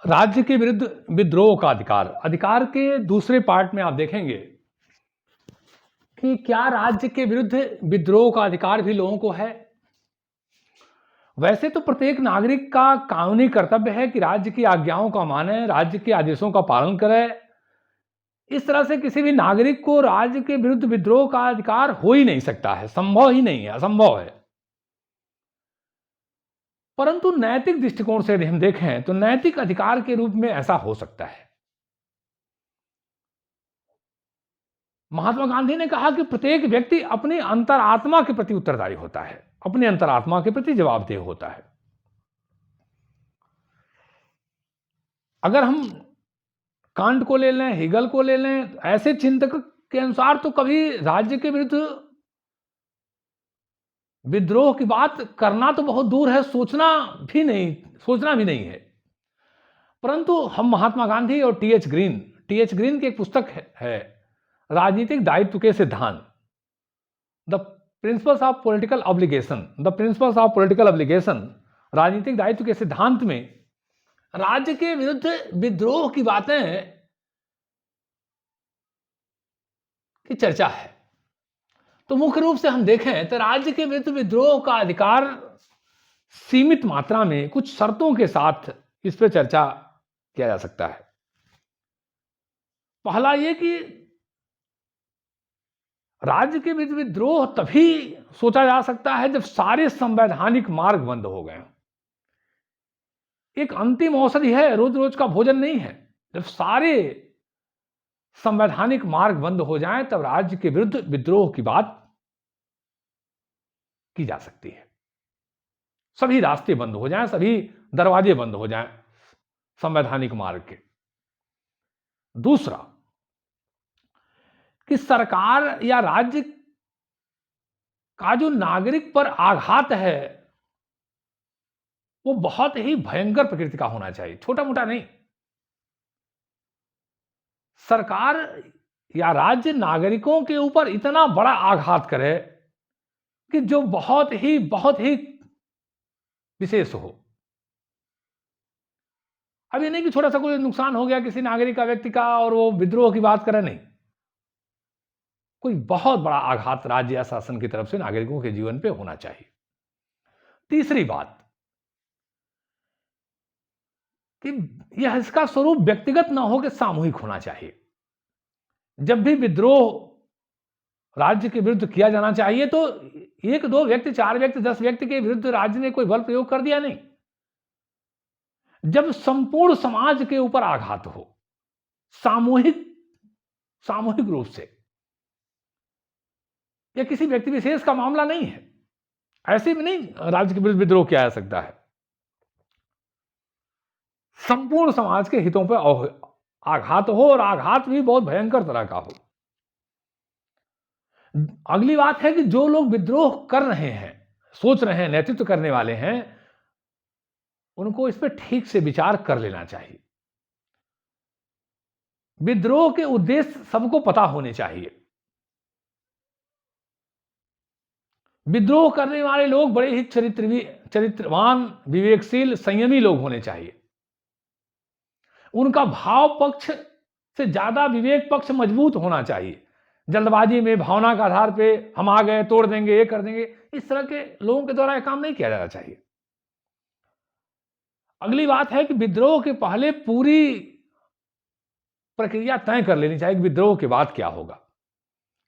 राज्य के विरुद्ध विद्रोह का अधिकार। अधिकार के दूसरे पार्ट में आप देखेंगे कि क्या राज्य के विरुद्ध विद्रोह का अधिकार भी लोगों को है। वैसे तो प्रत्येक नागरिक का कानूनी कर्तव्य है कि राज्य की आज्ञाओं का माने, राज्य के आदेशों का पालन करे। इस तरह से किसी भी नागरिक को राज्य के विरुद्ध विद्रोह का अधिकार हो ही नहीं सकता है, संभव ही नहीं है, असंभव है। परंतु नैतिक दृष्टिकोण से यदि हम देखें तो नैतिक अधिकार के रूप में ऐसा हो सकता है। महात्मा गांधी ने कहा कि प्रत्येक व्यक्ति अपनी अंतरात्मा के प्रति उत्तरदायी होता है, अपनी अंतरात्मा के प्रति जवाबदेह होता है। अगर हम कांट को ले लें, हेगल को ले लें, ऐसे चिंतक के अनुसार तो कभी राज्य के विरुद्ध विद्रोह की बात करना तो बहुत दूर है, सोचना भी नहीं है। परंतु हम महात्मा गांधी और टी.एच. ग्रीन की एक पुस्तक है राजनीतिक दायित्व के सिद्धांत, the principles of political obligation, राजनीतिक दायित्व के सिद्धांत में राज्य के विरुद्ध विद्रोह की बातें की चर्चा है। तो मुख्य रूप से हम देखें तो राज्य के विरुद्ध विद्रोह का अधिकार सीमित मात्रा में कुछ शर्तों के साथ इस पर चर्चा किया जा सकता है। पहला यह कि राज्य के विरुद्ध विद्रोह तभी सोचा जा सकता है जब सारे संवैधानिक मार्ग बंद हो गए। एक अंतिम औषधि है, रोज रोज का भोजन नहीं है। जब सारे संवैधानिक मार्ग बंद हो जाएं तब राज्य के विरुद्ध विद्रोह की बात की जा सकती है। सभी रास्ते बंद हो जाएं, सभी दरवाजे बंद हो जाएं संवैधानिक मार्ग के। दूसरा कि सरकार या राज्य का जो नागरिक पर आघात है वो बहुत ही भयंकर प्रकृति का होना चाहिए, छोटा मोटा नहीं। सरकार या राज्य नागरिकों के ऊपर इतना बड़ा आघात करे कि जो बहुत ही विशेष हो। अब ये नहीं कि छोटा सा कोई नुकसान हो गया किसी नागरिक का, व्यक्ति का, और वो विद्रोह की बात करे, नहीं। कोई बहुत बड़ा आघात राज्य या शासन की तरफ से नागरिकों के जीवन पे होना चाहिए। तीसरी बात कि यह इसका स्वरूप व्यक्तिगत ना हो कि सामूहिक होना चाहिए। जब भी विद्रोह राज्य के विरुद्ध किया जाना चाहिए तो 1, 2 व्यक्ति, 4 व्यक्ति, 10 व्यक्ति के विरुद्ध राज्य ने कोई बल प्रयोग कर दिया नहीं। जब संपूर्ण समाज के ऊपर आघात हो, सामूहिक रूप से, यह किसी व्यक्ति विशेष का मामला नहीं है, ऐसे में नहीं राज्य के विरुद्ध विद्रोह किया जा सकता है। संपूर्ण समाज के हितों पर आघात हो और आघात भी बहुत भयंकर तरह का हो। अगली बात है कि जो लोग विद्रोह कर रहे हैं, सोच रहे हैं, नेतृत्व करने वाले हैं, उनको इस पर ठीक से विचार कर लेना चाहिए। विद्रोह के उद्देश्य सबको पता होने चाहिए। विद्रोह करने वाले लोग बड़े ही चरित्रवान, विवेकशील, संयमी लोग होने चाहिए। उनका भाव पक्ष से ज्यादा विवेक पक्ष मजबूत होना चाहिए। जल्दबाजी में, भावना के आधार पे हम आ गए, तोड़ देंगे, ये कर देंगे, इस तरह के लोगों के द्वारा यह काम नहीं किया जाना चाहिए। अगली बात है कि विद्रोह के पहले पूरी प्रक्रिया तय कर लेनी चाहिए कि विद्रोह के बाद क्या होगा,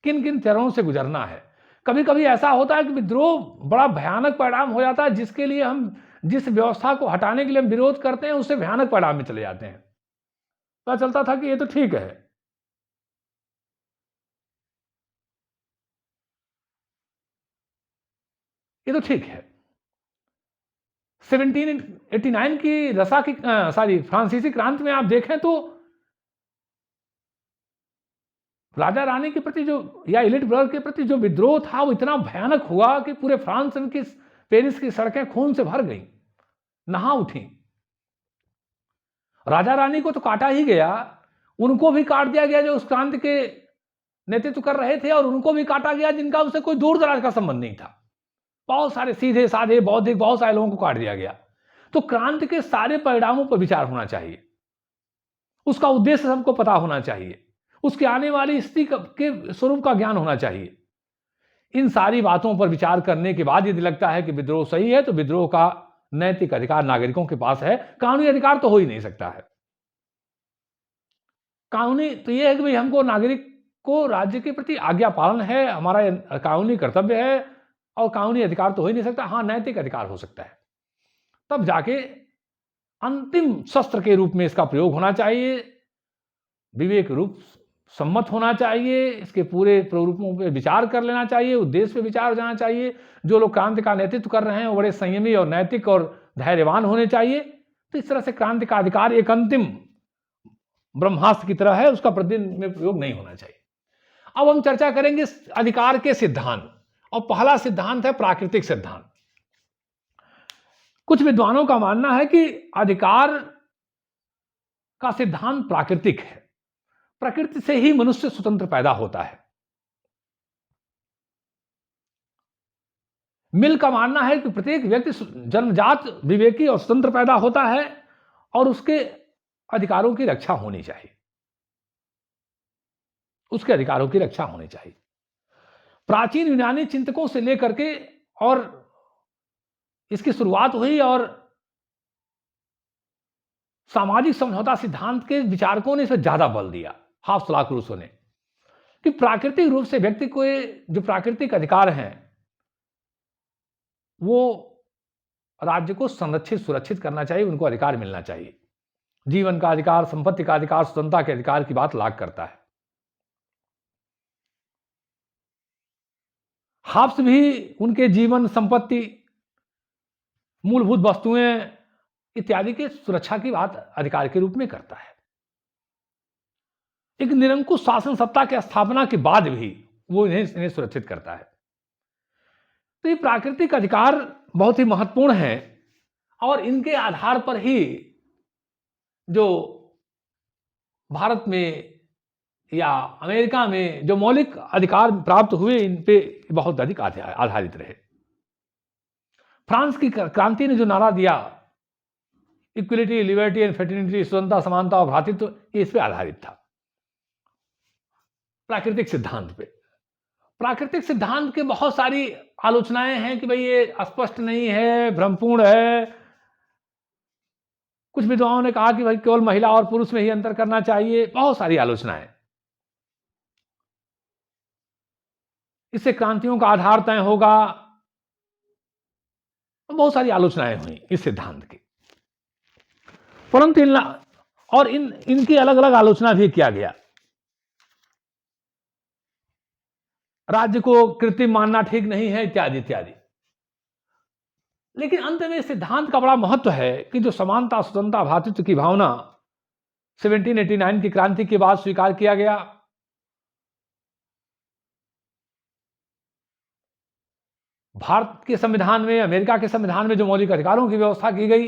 किन किन चरणों से गुजरना है। कभी कभी ऐसा होता है कि विद्रोह बड़ा भयानक परिणाम हो जाता है, जिसके लिए हम, जिस व्यवस्था को हटाने के लिए हम विरोध करते हैं, उससे भयानक परिणाम में चले जाते हैं। पता चलता था कि ये तो ठीक है, ये तो ठीक है। 1789 की फ्रांसीसी क्रांति में आप देखें तो राजा रानी के प्रति जो, या एलिट वर्ग के प्रति जो विद्रोह था वो इतना भयानक हुआ कि पूरे फ्रांस की, पेरिस की सड़कें खून से भर गई, नहा उठी। राजा रानी को तो काटा ही गया, उनको भी काट दिया गया जो उस क्रांति के नेतृत्व कर रहे थे, और उनको भी काटा गया जिनका उससे कोई दूर दराज का संबंध नहीं था। बहुत सारे सीधे साधे बौद्धिक, बहुत सारे लोगों को काट दिया गया। तो क्रांति के सारे परिणामों पर विचार होना चाहिए। उसका उद्देश्य सबको पता होना चाहिए, उसकी आने वाली स्थिति के स्वरूप का ज्ञान होना चाहिए। इन सारी बातों पर विचार करने के बाद यदि लगता है कि विद्रोह सही है, तो विद्रोह का नैतिक अधिकार नागरिकों के पास है। कानूनी अधिकार तो हो ही नहीं सकता है। कानूनी तो यह है कि भाई हमको नागरिक को राज्य के प्रति आज्ञा पालन है, हमारा कानूनी कर्तव्य है, और कानूनी अधिकार तो हो ही नहीं सकता। हाँ, नैतिक अधिकार हो सकता है। तब जाके अंतिम शस्त्र के रूप में इसका प्रयोग होना चाहिए, विवेक रूप सम्मत होना चाहिए, इसके पूरे प्ररूपों पे विचार कर लेना चाहिए, उद्देश्य पे विचार हो जाना चाहिए। जो लोग क्रांति का नेतृत्व कर रहे हैं वो बड़े संयमी और नैतिक और धैर्यवान होने चाहिए। तो इस तरह से क्रांति का अधिकार एक अंतिम ब्रह्मास्त्र की तरह है, उसका प्रतिदिन में प्रयोग नहीं होना चाहिए। अब हम चर्चा करेंगे अधिकार के सिद्धांत, और पहला सिद्धांत है प्राकृतिक सिद्धांत। कुछ विद्वानों का मानना है कि अधिकार का सिद्धांत प्राकृतिक है, प्रकृति से ही मनुष्य स्वतंत्र पैदा होता है। मिल का मानना है कि प्रत्येक व्यक्ति जन्मजात विवेकी और स्वतंत्र पैदा होता है, और उसके अधिकारों की रक्षा होनी चाहिए, उसके अधिकारों की रक्षा होनी चाहिए। प्राचीन यूनानी चिंतकों से लेकर के और इसकी शुरुआत हुई, और सामाजिक समझौता सिद्धांत के विचारकों ने इसे ज्यादा बल दिया, हाफ्स रूसो ने, कि प्राकृतिक रूप से व्यक्ति को जो प्राकृतिक अधिकार हैं वो राज्य को संरक्षित सुरक्षित करना चाहिए, उनको अधिकार मिलना चाहिए। जीवन का अधिकार, संपत्ति का अधिकार, स्वतंत्रता के अधिकार की बात लाग करता है। हाफ्स भी उनके जीवन, संपत्ति, मूलभूत वस्तुएं इत्यादि के सुरक्षा की बात अधिकार के रूप में करता है। एक निरंकुश शासन सत्ता की स्थापना के बाद भी वो इन्हें सुरक्षित करता है। तो ये प्राकृतिक अधिकार बहुत ही महत्वपूर्ण है, और इनके आधार पर ही जो भारत में या अमेरिका में जो मौलिक अधिकार प्राप्त हुए, इन पे बहुत अधिक आधारित रहे। फ्रांस की क्रांति ने जो नारा दिया, इक्वलिटी, लिबर्टी एंड फ्रेटर्निटी, स्वतंत्रता, समानता और भ्रातृत्व, ये इस पे आधारित था, प्राकृतिक सिद्धांत पे। प्राकृतिक सिद्धांत के बहुत सारी आलोचनाएं हैं कि भाई ये अस्पष्ट नहीं है, भ्रमपूर्ण है। कुछ विद्वानों ने कहा कि भाई केवल महिला और पुरुष में ही अंतर करना चाहिए, बहुत सारी आलोचनाएं। इससे क्रांतियों का आधार तय होगा, बहुत सारी आलोचनाएं हुई इस सिद्धांत की। परंतु इनकी अलग अलग आलोचना भी किया गया। राज्य को कृत्रिम मानना ठीक नहीं है, इत्यादि इत्यादि। लेकिन अंत में सिद्धांत का बड़ा महत्व है कि जो समानता, स्वतंत्रता, भ्रातृत्व की भावना 1789 की क्रांति के बाद स्वीकार किया गया, भारत के संविधान में, अमेरिका के संविधान में जो मौलिक अधिकारों की व्यवस्था की गई,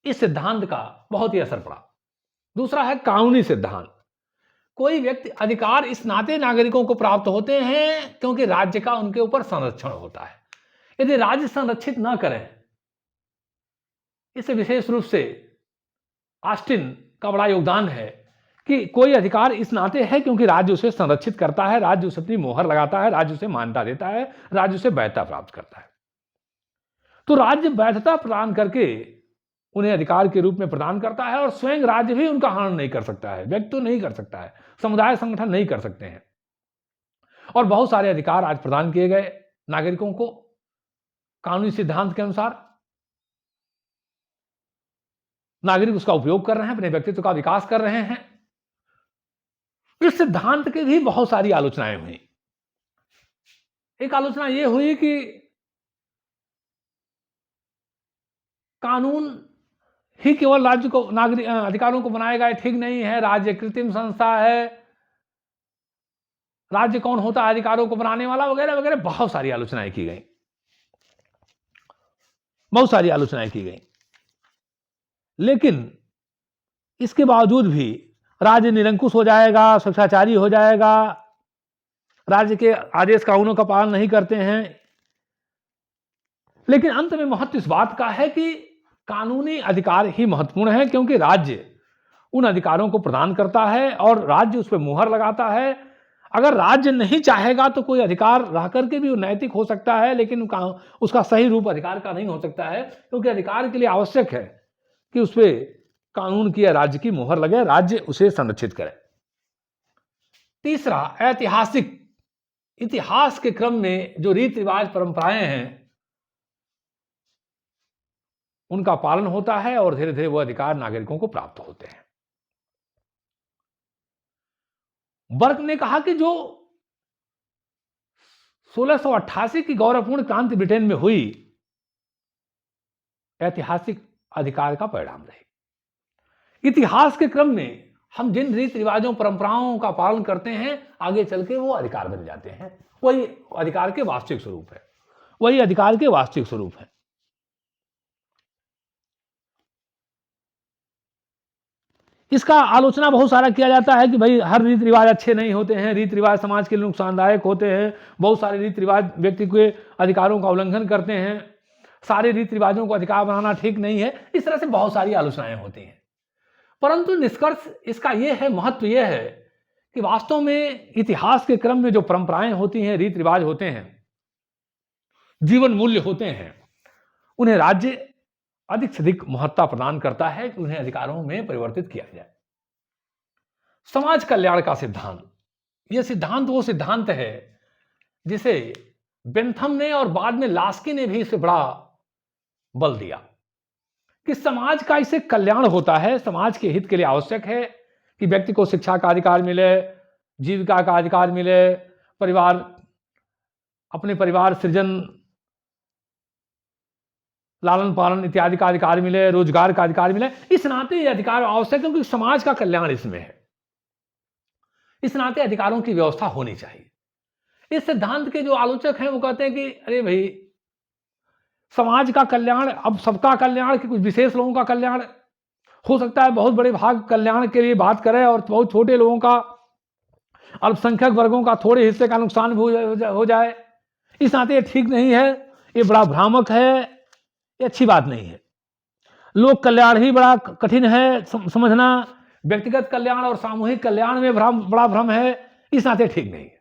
इस सिद्धांत का बहुत ही असर पड़ा। दूसरा है कानूनी सिद्धांत। कोई व्यक्ति अधिकार इस नाते नागरिकों को प्राप्त होते हैं क्योंकि राज्य का उनके ऊपर संरक्षण होता है। यदि राज्य संरक्षित ना करें, इससे विशेष रूप से ऑस्टिन का बड़ा योगदान है कि कोई अधिकार इस नाते है क्योंकि राज्य उसे संरक्षित करता है, राज्य उसे अपनी मोहर लगाता है, राज्य उसे मान्यता देता है, राज्य उसे वैधता प्राप्त करता है। तो राज्य वैधता प्रदान करके उन्हें अधिकार के रूप में प्रदान करता है, और स्वयं राज्य भी उनका हनन नहीं कर सकता है, व्यक्ति तो नहीं कर सकता है, समुदाय संगठन नहीं कर सकते हैं। और बहुत सारे अधिकार आज प्रदान किए गए नागरिकों को कानूनी सिद्धांत के अनुसार। नागरिक उसका उपयोग कर रहे हैं, अपने व्यक्तित्व का विकास कर रहे हैं। इस सिद्धांत की भी बहुत सारी आलोचनाएं हुई। एक आलोचना यह हुई कि कानून ही केवल राज्य को, नागरिक अधिकारों को बनाएगा, ठीक नहीं है, राज्य कृत्रिम संस्था है, राज्य कौन होता है अधिकारों को बनाने वाला, वगैरह वगैरह। बहुत सारी आलोचनाएं की गई, बहुत सारी आलोचनाएं की गई। लेकिन इसके बावजूद भी राज्य निरंकुश हो जाएगा, स्वेच्छाचारी हो जाएगा, राज्य के आदेश कानूनों का पालन नहीं करते हैं। लेकिन अंत में महत्व इस बात का है कि कानूनी अधिकार ही महत्वपूर्ण है, क्योंकि राज्य उन अधिकारों को प्रदान करता है और राज्य उस पर मुहर लगाता है। अगर राज्य नहीं चाहेगा तो कोई अधिकार रह करके भी वो नैतिक हो सकता है, लेकिन उसका सही रूप अधिकार का नहीं हो सकता है, क्योंकि अधिकार के लिए आवश्यक है कि उस पर कानून की या राज्य की मुहर लगे, राज्य उसे संरक्षित करे। तीसरा, ऐतिहासिक, इतिहास के क्रम में जो रीति रिवाज परंपराएं हैं उनका पालन होता है और धीरे धीरे वो अधिकार नागरिकों को प्राप्त होते हैं। बर्क ने कहा कि जो 1688 की गौरवपूर्ण क्रांति ब्रिटेन में हुई ऐतिहासिक अधिकार का परिणाम रही। इतिहास के क्रम में हम जिन रीति रिवाजों परंपराओं का पालन करते हैं, आगे चल के वो अधिकार बन जाते हैं। वही अधिकार के वास्तविक स्वरूप है, वही अधिकार के वास्तविक स्वरूप है। इसका आलोचना बहुत सारा किया जाता है कि भाई हर रीति रिवाज अच्छे नहीं होते हैं, रीति रिवाज समाज के लिए नुकसानदायक होते हैं, बहुत सारे रीति रिवाज व्यक्ति के अधिकारों का उल्लंघन करते हैं, सारे रीति रिवाजों को अधिकार बनाना ठीक नहीं है। इस तरह से बहुत सारी आलोचनाएं होती हैं, परंतु निष्कर्ष इसका यह है, महत्व यह है कि वास्तव में इतिहास के क्रम में जो परंपराएं होती हैं, रीति रिवाज होते हैं, जीवन मूल्य होते हैं, उन्हें राज्य अधिक से अधिक महत्ता प्रदान करता है कि उन्हें अधिकारों में परिवर्तित किया जाए। समाज कल्याण का सिद्धांत, यह सिद्धांत वो सिद्धांत है जिसे बेंथम ने और बाद में लास्की ने भी इसे बड़ा बल दिया कि समाज का इससे कल्याण होता है, समाज के हित के लिए आवश्यक है कि व्यक्ति को शिक्षा का अधिकार मिले, जीविका का अधिकार मिले, परिवार, अपने परिवार सृजन, लालन पालन इत्यादि का अधिकार मिले, रोजगार का अधिकार मिले। इस नाते ये अधिकार आवश्यक है क्योंकि समाज का कल्याण इसमें है। इस नाते अधिकारों की व्यवस्था होनी चाहिए। इस सिद्धांत के जो आलोचक हैं वो कहते हैं कि अरे भाई, समाज का कल्याण, अब सबका कल्याण कि कुछ विशेष लोगों का कल्याण हो सकता है, बहुत बड़े भाग कल्याण के लिए बात करें और बहुत छोटे लोगों का, अल्पसंख्यक वर्गों का थोड़े हिस्से का नुकसान भी हो जाए। इस नाते ये ठीक नहीं है, ये बड़ा भ्रामक है, ये अच्छी बात नहीं है। लोक कल्याण ही बड़ा कठिन है समझना, व्यक्तिगत कल्याण और सामूहिक कल्याण में बड़ा भ्रम है, इस नाते ठीक नहीं है।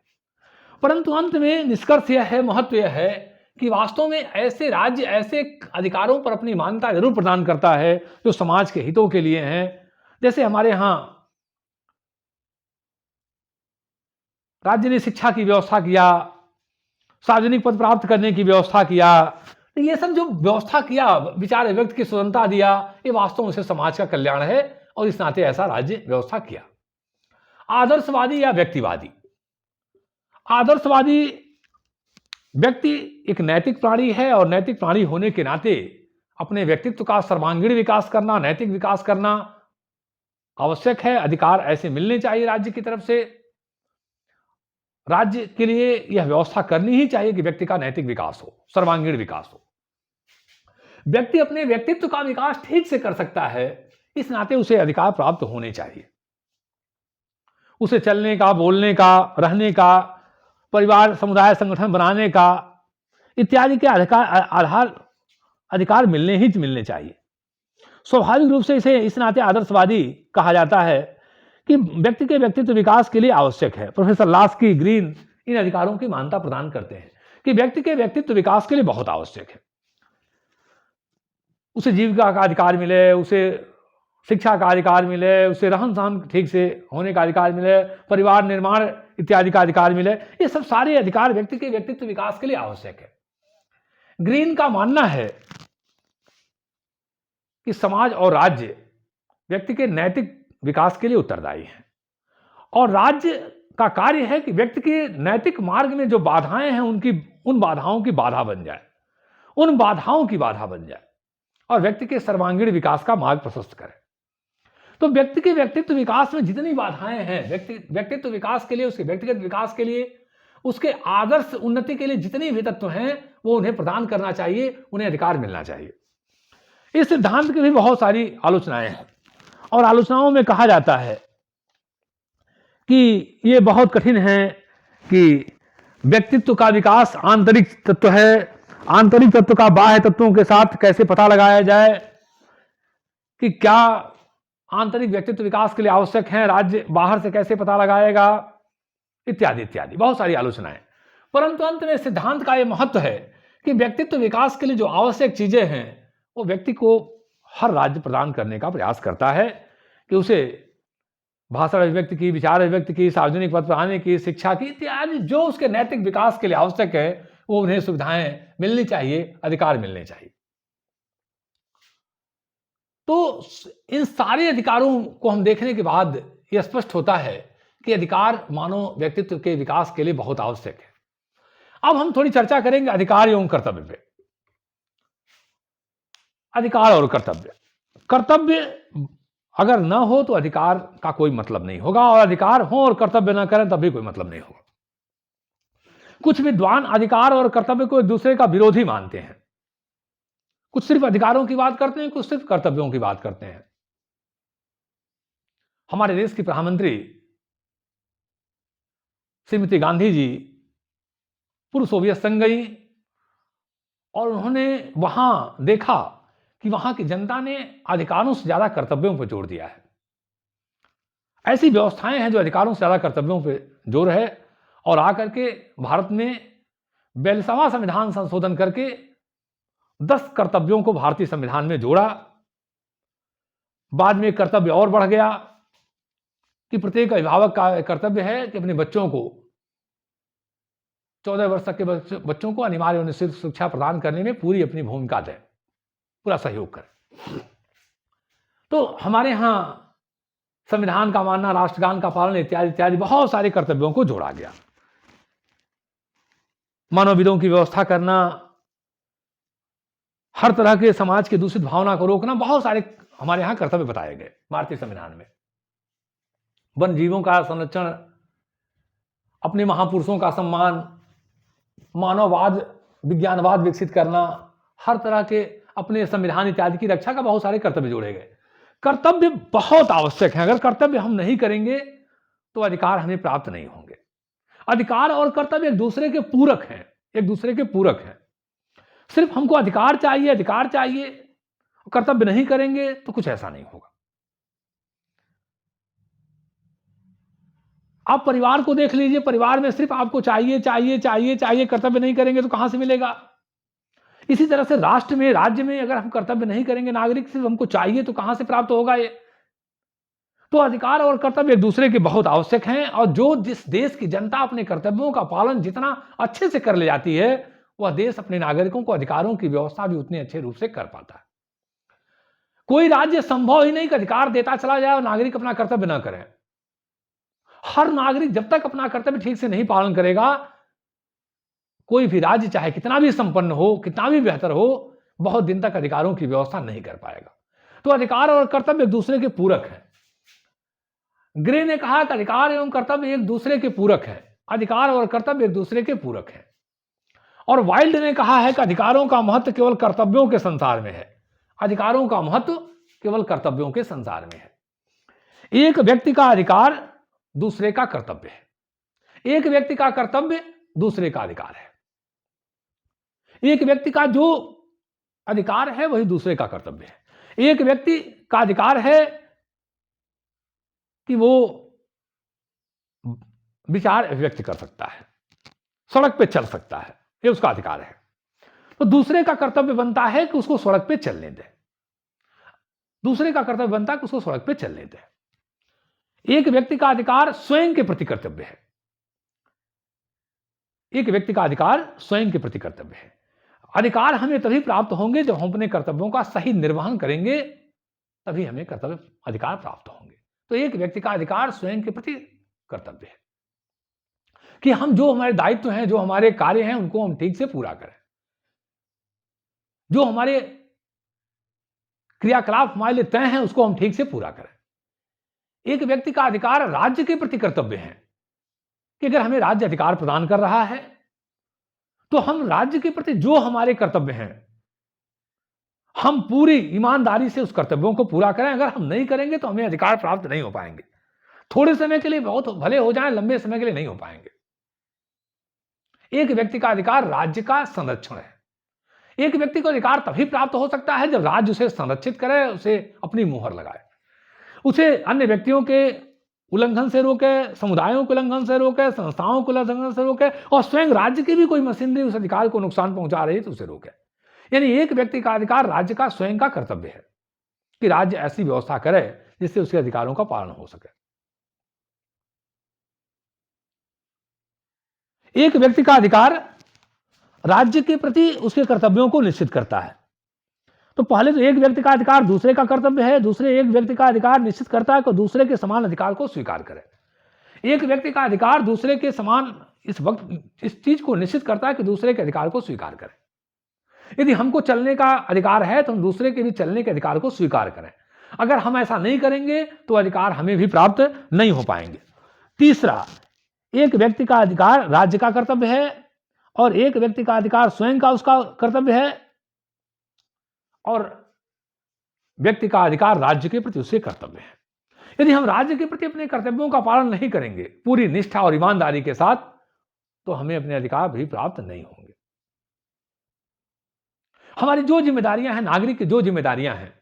परंतु अंत में निष्कर्ष यह है, महत्व यह है कि वास्तव में ऐसे राज्य ऐसे अधिकारों पर अपनी मान्यता जरूर प्रदान करता है जो समाज के हितों के लिए हैं। जैसे हमारे यहां राज्य ने शिक्षा की व्यवस्था किया, सार्वजनिक पद प्राप्त करने की व्यवस्था किया, ये सब जो व्यवस्था किया, विचार व्यक्त की स्वतंत्रता दिया, ये वास्तव में समाज का कल्याण है और इस नाते ऐसा राज्य व्यवस्था किया। आदर्शवादी या व्यक्तिवादी, आदर्शवादी व्यक्ति एक नैतिक प्राणी है और नैतिक प्राणी होने के नाते अपने व्यक्तित्व का सर्वांगीण विकास करना, नैतिक विकास करना आवश्यक है। अधिकार ऐसे मिलने चाहिए राज्य की तरफ से। राज्य के लिए यह व्यवस्था करनी ही चाहिए कि व्यक्ति का नैतिक विकास हो, सर्वांगीण विकास हो। व्यक्ति अपने व्यक्तित्व का विकास ठीक से कर सकता है, इस नाते उसे अधिकार प्राप्त होने चाहिए। उसे चलने का, बोलने का, रहने का, परिवार समुदाय संगठन बनाने का इत्यादि के अधिकार मिलने चाहिए। स्वाभाविक रूप से इसे इस नाते आदर्शवादी कहा जाता है कि व्यक्ति के व्यक्तित्व विकास के लिए आवश्यक है। प्रोफेसर लास्की, ग्रीन इन अधिकारों की मान्यता प्रदान करते हैं कि व्यक्ति के व्यक्तित्व विकास के लिए बहुत आवश्यक है। उसे जीविका का अधिकार मिले, उसे शिक्षा का अधिकार मिले, उसे रहन सहन ठीक से होने का अधिकार मिले, परिवार निर्माण इत्यादि का अधिकार मिले। ये सब सारे अधिकार व्यक्ति के व्यक्तित्व विकास के लिए आवश्यक है। ग्रीन का मानना है कि समाज और राज्य व्यक्ति के नैतिक विकास के लिए उत्तरदायी है और राज्य का कार्य है कि व्यक्ति के नैतिक मार्ग में जो बाधाएं हैं उन बाधाओं की बाधा बन जाए, उन बाधाओं की बाधा बन जाए और व्यक्ति के सर्वांगीण विकास का मार्ग प्रशस्त करे। तो व्यक्ति के व्यक्तित्व विकास में जितनी बाधाएं हैं, व्यक्तित्व विकास के लिए, उसके व्यक्तिगत विकास के लिए, उसके आदर्श उन्नति के लिए जितने भी तत्व हैं वो उन्हें प्रदान करना चाहिए, उन्हें अधिकार मिलना चाहिए। इस सिद्धांत की भी बहुत सारी आलोचनाएं हैं और आलोचनाओं में कहा जाता है कि ये बहुत कठिन है कि व्यक्तित्व का विकास आंतरिक तत्व है, आंतरिक तत्व का बाह्य तत्वों के साथ कैसे पता लगाया जाए कि क्या आंतरिक व्यक्तित्व विकास के लिए आवश्यक हैं, राज्य बाहर से कैसे पता लगाएगा, इत्यादि इत्यादि बहुत सारी आलोचनाएं। परंतु अंत में सिद्धांत का यह महत्व है कि व्यक्तित्व विकास के लिए जो आवश्यक चीजें हैं वो व्यक्ति को हर राज्य प्रदान करने का प्रयास करता है कि उसे भाषा अभिव्यक्ति की, विचार अभिव्यक्ति की, सार्वजनिक पद पर आने की, शिक्षा की इत्यादि जो उसके नैतिक विकास के लिए आवश्यक है वो उन्हें सुविधाएं मिलनी चाहिए, अधिकार मिलने चाहिए। तो इन सारे अधिकारों को हम देखने के बाद यह स्पष्ट होता है कि अधिकार मानव व्यक्तित्व के विकास के लिए बहुत आवश्यक है। अब हम थोड़ी चर्चा करेंगे अधिकार एवं कर्तव्य पे। अधिकार और कर्तव्य, कर्तव्य अगर न हो तो अधिकार का कोई मतलब नहीं होगा, और अधिकार हो और कर्तव्य न करें तब भी कोई मतलब नहीं होगा। कुछ विद्वान अधिकार और कर्तव्य को एक दूसरे का विरोधी मानते हैं। कुछ सिर्फ अधिकारों की बात करते हैं, कुछ सिर्फ कर्तव्यों की बात करते हैं। हमारे देश की प्रधानमंत्री श्रीमती गांधी जी पूर्व सोवियत संघ गई और उन्होंने वहां देखा कि वहां की जनता ने अधिकारों से ज्यादा कर्तव्यों पर जोर दिया है। ऐसी व्यवस्थाएं हैं जो अधिकारों से ज्यादा कर्तव्यों पर जोर है, और आकर के भारत में 42वां संविधान संशोधन करके 10 कर्तव्यों को भारतीय संविधान में जोड़ा। बाद में कर्तव्य और बढ़ गया कि प्रत्येक अभिभावक का कर्तव्य है कि अपने बच्चों को 14 वर्ष तक के बच्चों को अनिवार्य और निश्चित शिक्षा प्रदान करने में पूरी अपनी भूमिका दे, पूरा सहयोग करें। तो हमारे यहां संविधान का मानना, राष्ट्रगान का पालन इत्यादि इत्यादि बहुत सारे कर्तव्यों को जोड़ा गया। मानवविदों की व्यवस्था करना, हर तरह के समाज की दूषित भावना को रोकना, बहुत सारे हमारे यहां कर्तव्य बताए गए भारतीय संविधान में। वन जीवों का संरक्षण, अपने महापुरुषों का सम्मान, मानववाद, विज्ञानवाद विकसित करना, हर तरह के अपने संविधान इत्यादि की रक्षा का बहुत सारे कर्तव्य जोड़े गए। कर्तव्य बहुत आवश्यक है। अगर कर्तव्य हम नहीं करेंगे तो अधिकार हमें प्राप्त नहीं होंगे। अधिकार और कर्तव्य एक दूसरे के पूरक हैं, एक दूसरे के पूरक हैं। सिर्फ हमको अधिकार चाहिए, कर्तव्य नहीं करेंगे तो कुछ ऐसा नहीं होगा। आप परिवार को देख लीजिए, परिवार में सिर्फ आपको चाहिए, कर्तव्य नहीं करेंगे तो कहां से मिलेगा। इसी तरह से राष्ट्र में, राज्य में अगर हम कर्तव्य नहीं करेंगे, नागरिक सिर्फ हमको चाहिए तो कहां से प्राप्त होगा ये। तो अधिकार और कर्तव्य एक दूसरे के बहुत आवश्यक हैं, और जो जिस देश की जनता अपने कर्तव्यों का पालन जितना अच्छे से कर ले जाती है, वह देश अपने नागरिकों को अधिकारों की व्यवस्था भी उतने अच्छे रूप से कर पाता है। कोई राज्य संभव ही नहीं कि अधिकार देता चला जाए और नागरिक अपना कर्तव्य न करें। हर नागरिक जब तक अपना कर्तव्य ठीक से नहीं पालन करेगा, कोई भी राज्य चाहे कितना भी संपन्न हो, कितना भी बेहतर हो, बहुत दिन तक अधिकारों की व्यवस्था नहीं कर पाएगा। तो अधिकार और कर्तव्य एक दूसरे के पूरक हैं। ग्रे ने कहा कि अधिकार एवं कर्तव्य एक दूसरे के पूरक हैं। अधिकार और कर्तव्य एक दूसरे के पूरक हैं। और वाइल्ड ने कहा है कि अधिकारों का महत्व केवल कर्तव्यों के संसार में है। अधिकारों का महत्व केवल कर्तव्यों के संसार में है। एक व्यक्ति का अधिकार दूसरे का कर्तव्य है, एक व्यक्ति का कर्तव्य दूसरे का अधिकार है। एक व्यक्ति का जो अधिकार है वही दूसरे का कर्तव्य है। एक व्यक्ति का अधिकार है कि वो विचार व्यक्त कर सकता है, सड़क पे चल सकता है, ये उसका अधिकार है। तो दूसरे का कर्तव्य बनता है कि उसको सड़क पे चलने दे। दूसरे का कर्तव्य बनता है कि उसको सड़क पे चलने दे। एक व्यक्ति का अधिकार स्वयं के प्रति कर्तव्य है। एक व्यक्ति का अधिकार स्वयं के प्रति कर्तव्य है। अधिकार हमें तभी प्राप्त होंगे जब हम अपने कर्तव्यों का सही निर्वहन करेंगे, तभी हमें कर्तव्य अधिकार प्राप्त होंगे। तो एक व्यक्ति का अधिकार स्वयं के प्रति कर्तव्य है कि हम जो हमारे दायित्व हैं, जो हमारे कार्य हैं, उनको हम ठीक से पूरा करें। जो हमारे क्रियाकलाप हमारे लिए तय हैं, उसको हम ठीक से पूरा करें। एक व्यक्ति का अधिकार राज्य के प्रति कर्तव्य है कि अगर हमें राज्य अधिकार प्रदान कर रहा है तो हम राज्य के प्रति जो हमारे कर्तव्य हैं, हम पूरी ईमानदारी से उस कर्तव्यों को पूरा करें। अगर हम नहीं करेंगे तो हमें अधिकार प्राप्त नहीं हो पाएंगे। थोड़े समय के लिए बहुत भले हो जाएं, लंबे समय के लिए नहीं हो पाएंगे। एक व्यक्ति का अधिकार राज्य का संरक्षण है। एक व्यक्ति को अधिकार तभी प्राप्त हो सकता है जब राज्य उसे संरक्षित करे, उसे अपनी मुहर लगाए। उसे अन्य व्यक्तियों के उल्लंघन से रोके, समुदायों के उल्लंघन से रोके, संस्थाओं के उल्लंघन से रोके और स्वयं राज्य की भी कोई मशीनरी उस अधिकार को नुकसान पहुंचा रही है तो उसे रोके। यानी एक व्यक्ति का अधिकार राज्य का स्वयं का कर्तव्य है कि राज्य ऐसी व्यवस्था करे जिससे उसके अधिकारों का पालन हो सके। एक व्यक्ति का अधिकार राज्य के प्रति उसके कर्तव्यों को निश्चित करता है। तो पहले तो एक व्यक्ति का अधिकार दूसरे का कर्तव्य है, दूसरे एक व्यक्ति का अधिकार निश्चित करता है कि दूसरे के समान अधिकार को स्वीकार करे। एक व्यक्ति का अधिकार दूसरे के समान इस चीज को निश्चित करता है कि दूसरे के अधिकार को स्वीकार करें। यदि हमको चलने का अधिकार है तो हम दूसरे के भी चलने के अधिकार को स्वीकार करें। अगर हम ऐसा नहीं करेंगे तो अधिकार हमें भी प्राप्त नहीं हो पाएंगे। तीसरा, एक व्यक्ति का अधिकार राज्य का कर्तव्य है और एक व्यक्ति का अधिकार स्वयं का उसका कर्तव्य है और व्यक्ति का अधिकार राज्य के प्रति उसके कर्तव्य है। यदि हम राज्य के प्रति अपने कर्तव्यों का पालन नहीं करेंगे पूरी निष्ठा और ईमानदारी के साथ तो हमें अपने अधिकार भी प्राप्त नहीं होंगे। हमारी जो जिम्मेदारियां हैं, नागरिक की जो जिम्मेदारियां हैं,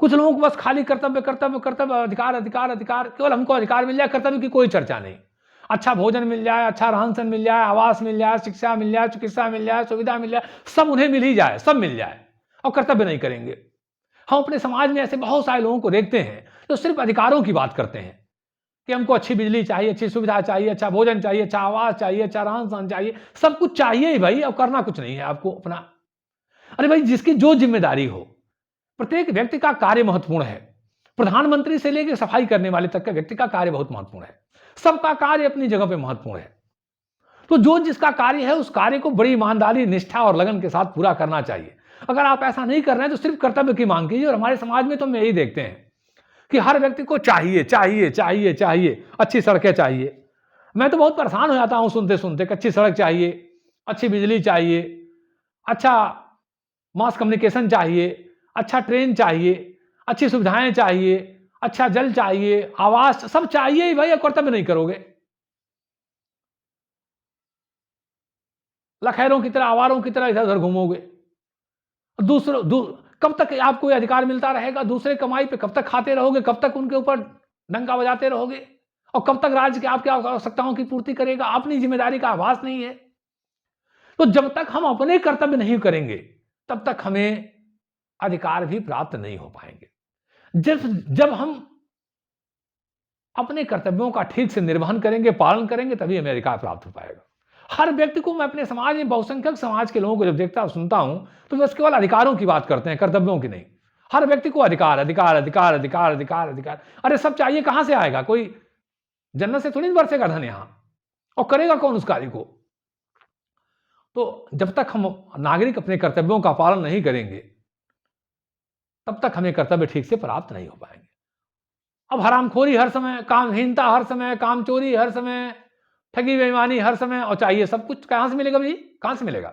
कुछ लोगों को बस खाली कर्तव्य कर्तव्य कर्तव्य, अधिकार अधिकार अधिकार, केवल हमको अधिकार मिल जाए, कर्तव्य की कोई चर्चा नहीं। अच्छा भोजन मिल जाए, अच्छा रहन सहन मिल जाए, आवास मिल जाए, शिक्षा मिल जाए, चिकित्सा मिल जाए, सुविधा मिल जाए, सब उन्हें मिल ही जाए, सब मिल जाए और कर्तव्य नहीं करेंगे। हम अपने समाज में ऐसे बहुत सारे लोगों को देखते हैं जो सिर्फ अधिकारों की बात करते हैं कि हमको अच्छी बिजली चाहिए, अच्छी सुविधा चाहिए, अच्छा भोजन चाहिए, अच्छा आवास चाहिए, अच्छा रहन सहन चाहिए, सब कुछ चाहिए ही भाई, और करना कुछ नहीं है आपको अपना। अरे भाई, जिसकी जो जिम्मेदारी हो, प्रत्येक व्यक्ति का कार्य महत्वपूर्ण है। प्रधानमंत्री से लेकर सफाई करने वाले तक का व्यक्ति का कार्य बहुत महत्वपूर्ण है। सबका कार्य अपनी जगह पे महत्वपूर्ण है। तो जो जिसका कार्य है उस कार्य को बड़ी ईमानदारी, निष्ठा और लगन के साथ पूरा करना चाहिए। अगर आप ऐसा नहीं कर रहे हैं तो सिर्फ कर्तव्य की मांग कीजिए। और हमारे समाज में तो हम यही देखते हैं कि हर व्यक्ति को चाहिए चाहिए चाहिए चाहिए, अच्छी सड़कें चाहिए। मैं तो बहुत परेशान हो जाता हूं सुनते सुनते कि अच्छी सड़क चाहिए, अच्छी बिजली चाहिए, अच्छा मास कम्युनिकेशन चाहिए, अच्छा ट्रेन चाहिए, अच्छी सुविधाएं चाहिए, अच्छा जल चाहिए, आवास, सब चाहिए ही भाई, और कर्तव्य नहीं करोगे। लखैरों की तरह, आवारों की तरह इधर उधर घूमोगे। कब तक आपको ये अधिकार मिलता रहेगा? दूसरे कमाई पे कब तक खाते रहोगे? कब तक उनके ऊपर डंका बजाते रहोगे? और कब तक राज्य के आपकी आवश्यकताओं की पूर्ति करेगा? अपनी जिम्मेदारी का आभास नहीं है। तो जब तक हम अपने कर्तव्य नहीं करेंगे तब तक हमें अधिकार भी प्राप्त नहीं हो पाएंगे। जब हम अपने कर्तव्यों का ठीक से निर्वहन करेंगे, पालन करेंगे, तभी हमें अधिकार प्राप्त हो पाएगा। हर व्यक्ति को, मैं अपने समाज में बहुसंख्यक समाज के लोगों को जब देखता सुनता हूं तो बस केवल अधिकारों की बात करते हैं, कर्तव्यों की नहीं। हर व्यक्ति को अधिकार अधिकार अधिकार अधिकार अधिकार अधिकार, अरे सब चाहिए, कहां से आएगा? कोई जन्नत से थोड़ी बरसेगा धन यहां, और करेगा कौन उस कार्य को? तो जब तक हम नागरिक अपने कर्तव्यों का पालन नहीं करेंगे तब तक हमें कर्तव्य ठीक से प्राप्त नहीं हो पाएंगे। अब हरामखोरी हर समय, कामहीनता हर समय, कामचोरी हर समय, ठगी बेईमानी हर समय, और चाहिए सब कुछ, कहां से मिलेगा भाई? कहां से मिलेगा?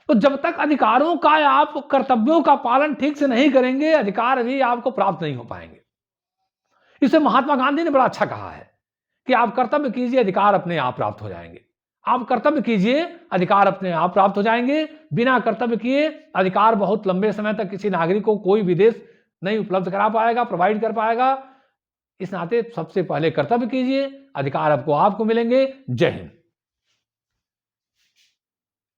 तो जब तक अधिकारों का, आप कर्तव्यों का पालन ठीक से नहीं करेंगे, अधिकार भी आपको प्राप्त नहीं हो पाएंगे। इसे महात्मा गांधी ने बड़ा अच्छा कहा है कि आप कर्तव्य कीजिए, अधिकार अपने आप प्राप्त हो जाएंगे। आप कर्तव्य कीजिए, अधिकार अपने आप प्राप्त हो जाएंगे। बिना कर्तव्य किए अधिकार बहुत लंबे समय तक किसी नागरिक को कोई विदेश नहीं उपलब्ध करा पाएगा, प्रोवाइड कर पाएगा। इस नाते सबसे पहले कर्तव्य कीजिए, अधिकार आपको मिलेंगे। जय हिंद।